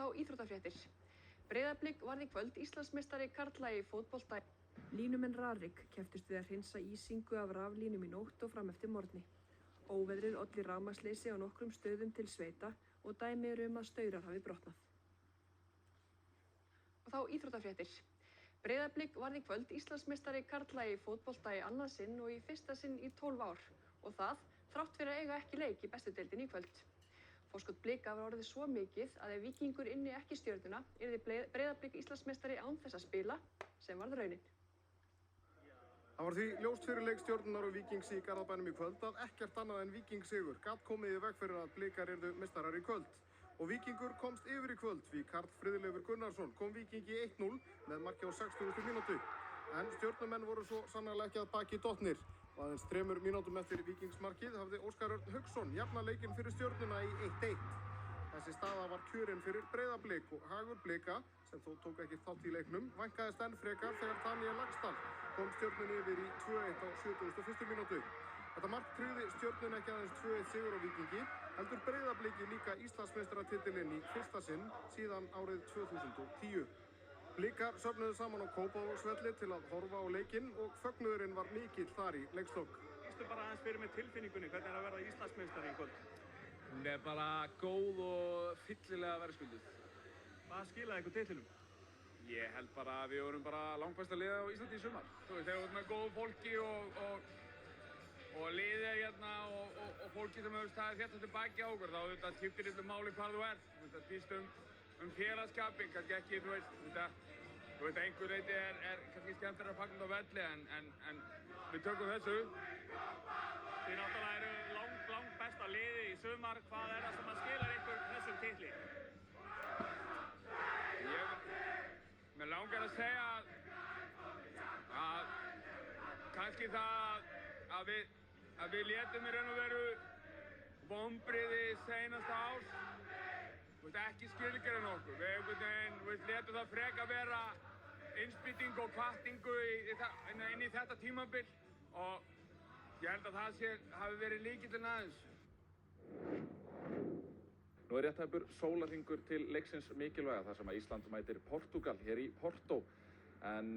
þá íþróttafréttir. Breiðablik varð í kvöld Íslandsmeistari karla í fótbolta. Línumenn Rarik kepptust við að hreinsa ísingu af raflínum í nótt og fram eftir morgni. Óveðrið olli rafmagnsleysi á nokkrum stöðum til sveita og dæmi eru að staurar hafi brotnað. Og þá íþróttafréttir. Breiðablik varð í kvöld Íslandsmeistari karla í fótbolta í annað sinn og í fyrsta sinn í 12 ár og það þrátt fyrir að eiga ekki leik í bestu deildinni í kvöld. Forskot Blika var orðið svo mikið að ef Víkingur ynni ekki Stjörnuna yrði Breiðablik Íslandsmeistari án þess að spila, sem varð raunin. Það var því ljóst fyrir leik Stjörnunar og Víkings í Garðabænum í kvöld að ekkert annað en Víkingssigur gat komið í veg fyrir að Blikar yrðu meistarar í kvöld. Og Víkingur komst yfir í kvöld því Karl Friðleifur Gunnarsson kom Víkingi 1-0 með marki á 60. mínútu. En Stjörnumenn voru svo sannarlega ekki að baki dottnir. Og aðeins 3 mínútum eftir Víkingsmarkið hafði Óskar Örn Hauksson jafnað leikinn fyrir Stjörnuna í 1-1. Þessi staða var kjörin fyrir Breiðablik og hagur Blika, sem þó tók ekki þátt í leiknum, vænkaðist enn frekar þegar Daniel Laxdal kom Stjörnunni yfir í 2-1 á 71. mínútu. Þetta mark tryggði Stjörnunni ekki aðeins 2-1 sigur á Víkingi, heldur Breiðabliki líka Íslandsmeistaratitilinn í fyrsta sinn síðan árið 2010. Blikar söfnuðu saman á Kópavogsvelli til að horfa á leikinn og fögnuðurinn var mikill þar í leikslok. Lýstu bara aðeins fyrir með tilfinningunni, hvernig að verða Íslandsmeistari í kvöld? Hún bara góð og fyllilega verðskulduð. Hvað skilaði ykkur titlinum? Ég held bara að við vorum bara langbesta liðið á Íslandi í sumar. Þú veist, þegar við vorum með góðu fólki og liðið hérna og fólki sem hefur staðið þetta tilbaki á okkur, þá þetta skiptir litlu máli hvar þú ert. Þetta snýst félagsskapin, kannski ekki, þú veist, einhver leyti er kannski skemmtilega að fagna á velli, en við tökum þessu. Þið náttúrulega eru langt besta liði í sumar. Hvað er það sem að skilar ykkur þessum titli? Mér langar að segja að kannski það að við létum í raun og veru vonbrigði seinasta árs. Ekki skilgreina okkur. Við létum það freka vera innspýting og hvatningu inn í þetta tímabil og ég held að það hafi verið lykillinn aðeins. Nú rétt tæpur sólarhringur til leiksins mikilvæga þar sem að Ísland mætir Portúgal hér í Porto. En